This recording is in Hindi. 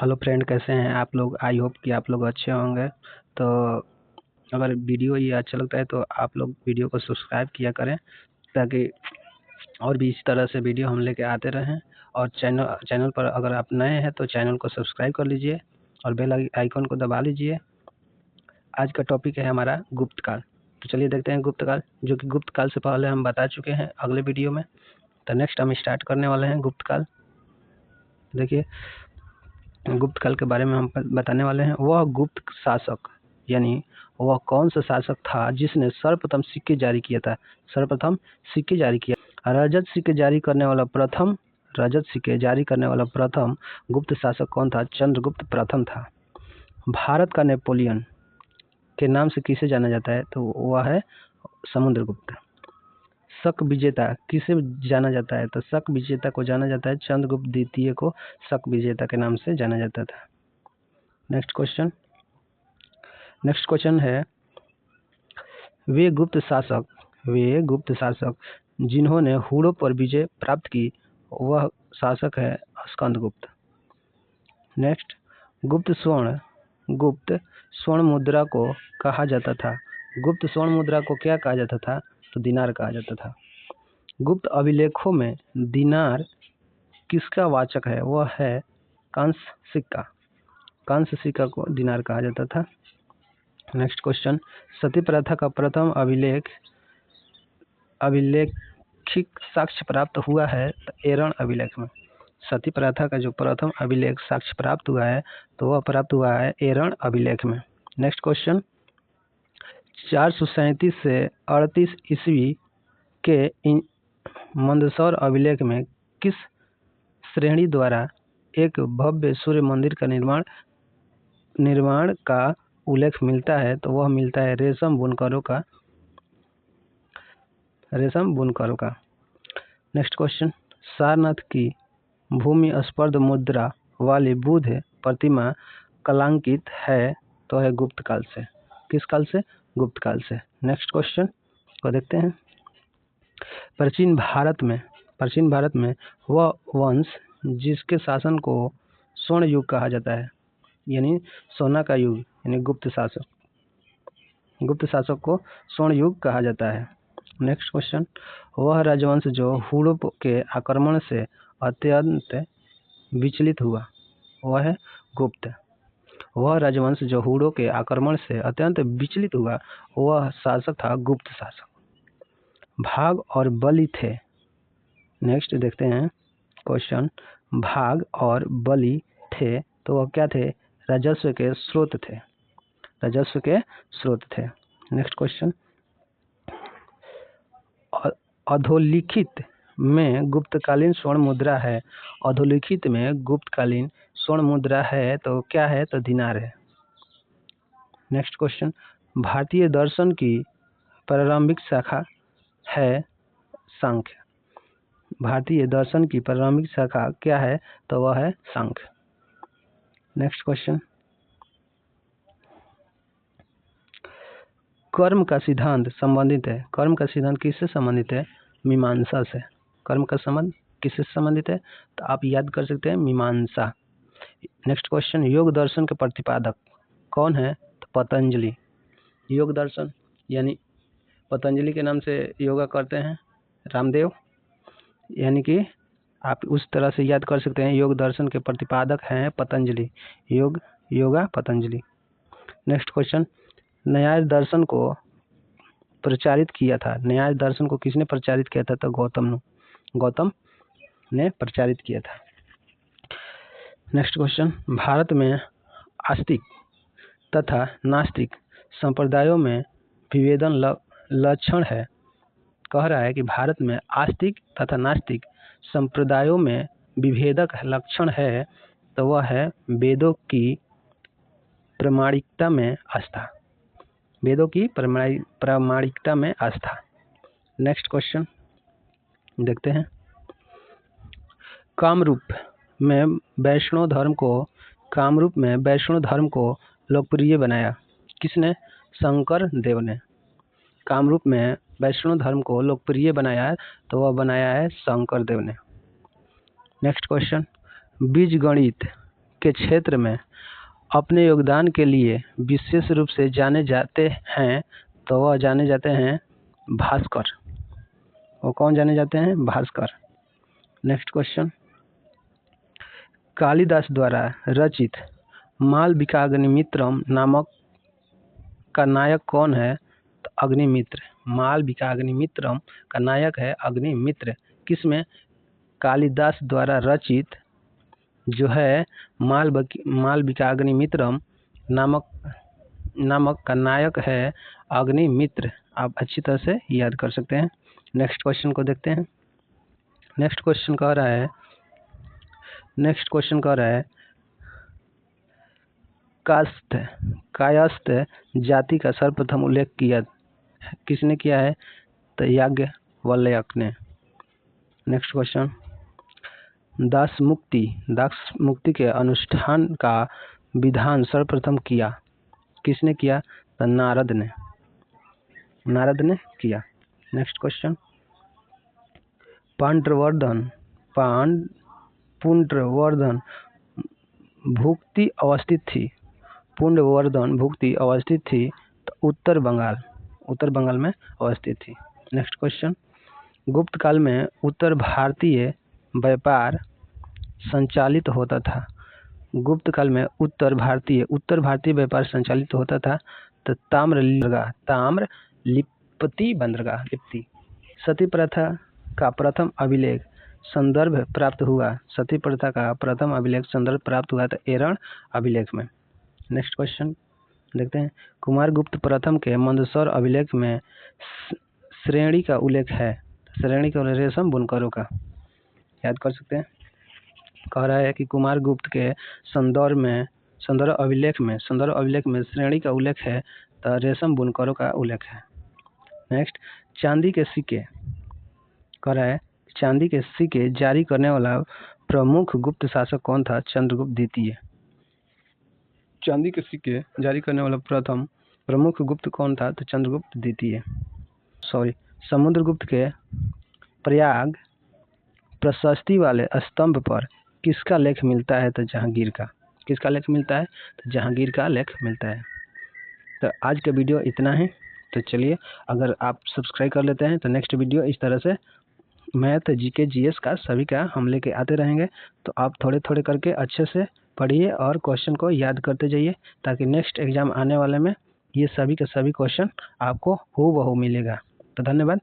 हेलो फ्रेंड, कैसे हैं आप लोग। आई होप कि आप लोग अच्छे होंगे। तो अगर वीडियो ये अच्छा लगता है तो आप लोग वीडियो को सब्सक्राइब किया करें, ताकि और भी इस तरह से वीडियो हम लेके आते रहें। और चैनल पर अगर आप नए हैं तो चैनल को सब्सक्राइब कर लीजिए और बेल आइकन को दबा लीजिए। आज का टॉपिक है हमारा गुप्त काल। तो चलिए देखते हैं गुप्त काल, जो कि गुप्त काल से पहले हम बता चुके हैं अगले वीडियो में। तो नेक्स्ट हम स्टार्ट करने वाले हैं गुप्त काल। देखिए, गुप्त काल के बारे में हम बताने वाले हैं। वह गुप्त शासक, यानी वह कौन सा शासक था जिसने सर्वप्रथम सिक्के जारी किया था। सर्वप्रथम सिक्के जारी किया। रजत सिक्के जारी करने वाला प्रथम गुप्त शासक कौन था? चंद्रगुप्त प्रथम था। भारत का नेपोलियन के नाम से किसे जाना जाता है? तो वह है समुद्रगुप्त। शक विजेता किसे जाना जाता है? तो शक विजेता को जाना जाता है चंद्रगुप्त द्वितीय को शक विजेता के नाम से जाना जाता था। नेक्स्ट क्वेश्चन है, वे गुप्त शासक जिन्होंने हुड़ों पर विजय प्राप्त की, वह शासक है स्कंदगुप्त। नेक्स्ट, गुप्त स्वर्ण मुद्रा को कहा जाता था। गुप्त स्वर्ण मुद्रा को क्या कहा जाता था? तो दिनार कहा जाता था। गुप्त अभिलेखों में दिनार किसका वाचक है? वह है कांस्य सिक्का। कांस्य सिक्का को दिनार कहा जाता था। नेक्स्ट क्वेश्चन, सती प्रथा का प्रथम अभिलेखिक साक्ष्य प्राप्त हुआ है तो एरण अभिलेख में। सती प्रथा का जो प्रथम अभिलेख साक्ष्य प्राप्त हुआ है तो वह प्राप्त हुआ है एरण अभिलेख में। नेक्स्ट क्वेश्चन, 437 से 38 ईस्वी के मंदसौर अभिलेख में किस श्रेणी द्वारा एक भव्य सूर्य मंदिर का निर्माण का उल्लेख मिलता है? तो वह मिलता है रेशम बुनकरों का। नेक्स्ट क्वेश्चन, सारनाथ की भूमि स्पर्ध मुद्रा वाली बुद्ध प्रतिमा कलांकित है तो है गुप्त काल से। किस काल से? गुप्त काल से। नेक्स्ट क्वेश्चन को देखते हैं। प्राचीन भारत में वह वंश जिसके शासन को स्वर्ण युग कहा जाता है, यानी सोना का युग, यानी गुप्त शासक को स्वर्ण युग कहा जाता है। नेक्स्ट क्वेश्चन, वह राजवंश जो हुड़ों के आक्रमण से अत्यंत विचलित हुआ, वह है गुप्त। वह राजवंश जो हुड़ों के आक्रमण से अत्यंत विचलित हुआ, वह शासक था गुप्त शासक। भाग और बलि थे। नेक्स्ट देखते हैं क्वेश्चन, भाग और बलि थे तो वह क्या थे? राजस्व के स्रोत थे। नेक्स्ट क्वेश्चन, अधोलिखित में गुप्तकालीन स्वर्ण मुद्रा है। अधोलिखित में गुप्तकालीन स्वर्ण मुद्रा है तो क्या है? तो दिनार है। नेक्स्ट क्वेश्चन, भारतीय दर्शन की प्रारंभिक शाखा है सांख्य। भारतीय दर्शन की प्रारंभिक शाखा क्या है? तो वह है सांख्य। नेक्स्ट क्वेश्चन, कर्म का सिद्धांत संबंधित है। कर्म का सिद्धांत किससे संबंधित है? मीमांसा से। कर्म का संबंध किससे संबंधित है? तो आप याद कर सकते हैं, मीमांसा। नेक्स्ट क्वेश्चन, योग दर्शन के प्रतिपादक कौन है? तो पतंजलि। योग दर्शन यानी पतंजलि के नाम से योगा करते हैं रामदेव, यानी कि आप उस तरह से याद कर सकते हैं। योग दर्शन के प्रतिपादक हैं पतंजलि। योगा पतंजलि। नेक्स्ट क्वेश्चन, न्याय दर्शन को प्रचारित किया था। न्याय दर्शन को किसने प्रचारित किया था? तो गौतम ने प्रचारित किया था। नेक्स्ट क्वेश्चन, भारत में आस्तिक तथा नास्तिक संप्रदायों में विभेदन लक्षण है। कह रहा है कि भारत में आस्तिक तथा नास्तिक संप्रदायों में विभेदक लक्षण है तो वह है वेदों की प्रामाणिकता में आस्था। वेदों की प्रामाणिकता में आस्था। नेक्स्ट क्वेश्चन देखते हैं। कामरूप में वैष्णव धर्म को लोकप्रिय बनाया किसने? शंकर देव ने। कामरूप में वैष्णव धर्म को लोकप्रिय बनाया तो वह बनाया है शंकर देव ने। नेक्स्ट क्वेश्चन, बीजगणित के क्षेत्र में अपने योगदान के लिए विशेष रूप से जाने जाते हैं तो वह जाने जाते हैं भास्कर। वो कौन जाने जाते हैं? भास्कर। नेक्स्ट क्वेश्चन, कालिदास द्वारा रचित मालविकाग्निमित्रम नामक का नायक कौन है? तो अग्निमित्र। मालविकाग्निमित्रम का नायक है अग्निमित्र। किसमें? कालिदास द्वारा रचित जो है मालविकाग्निमित्रम नामक का नायक है अग्निमित्र। आप अच्छी तरह से याद कर सकते हैं। नेक्स्ट क्वेश्चन को देखते हैं। नेक्स्ट क्वेश्चन कह रहा है कायस्थ जाति का सर्वप्रथम उल्लेख किसने किया है? तो याज्ञवल्क्य ने। नेक्स्ट क्वेश्चन, दास मुक्ति के अनुष्ठान का विधान सर्वप्रथम किसने किया? तो नारद ने किया। नेक्स्ट क्वेश्चन, पुंड्रवर्धन भुक्ति अवस्थित थी तो उत्तर बंगाल में अवस्थित थी। नेक्स्ट क्वेश्चन, गुप्त काल में उत्तर भारतीय व्यापार संचालित होता था। गुप्त काल में उत्तर भारतीय व्यापार संचालित होता था तो ताम्रलिप्ति बंदरगाह। सती प्रथा का प्रथम अभिलेख संदर्भ प्राप्त हुआ। सती प्रथा का प्रथम अभिलेख संदर्भ प्राप्त हुआ तो एरण अभिलेख में। नेक्स्ट क्वेश्चन देखते हैं, कुमारगुप्त प्रथम के मंदसौर अभिलेख में श्रेणी का उल्लेख है। श्रेणी का रेशम बुनकरों का याद कर सकते हैं। कह रहा है कि कुमारगुप्त के संदर्भ अभिलेख में श्रेणी का उल्लेख है तो रेशम बुनकरों का उल्लेख है। नेक्स्ट, चांदी के सिक्के कह रहा है चांदी के सिक्के जारी करने वाला प्रमुख गुप्त शासक कौन था? चंद्रगुप्त द्वितीय। चांदी के सिक्के जारी करने वाला प्रथम प्रमुख गुप्त कौन था? तो चंद्रगुप्त द्वितीय। समुद्रगुप्त के प्रयाग प्रशस्ति वाले स्तंभ पर किसका लेख मिलता है? तो जहांगीर का। किसका लेख मिलता है? तो जहांगीर का लेख मिलता है। तो आज का वीडियो इतना है। तो चलिए, अगर आप सब्सक्राइब कर लेते हैं तो नेक्स्ट वीडियो इस तरह से मैथ, जीके, जीएस का सभी का हम लेके आते रहेंगे। तो आप थोड़े थोड़े करके अच्छे से पढ़िए और क्वेश्चन को याद करते जाइए ताकि नेक्स्ट एग्जाम आने वाले में ये सभी के सभी क्वेश्चन आपको हूबहू मिलेगा। तो धन्यवाद।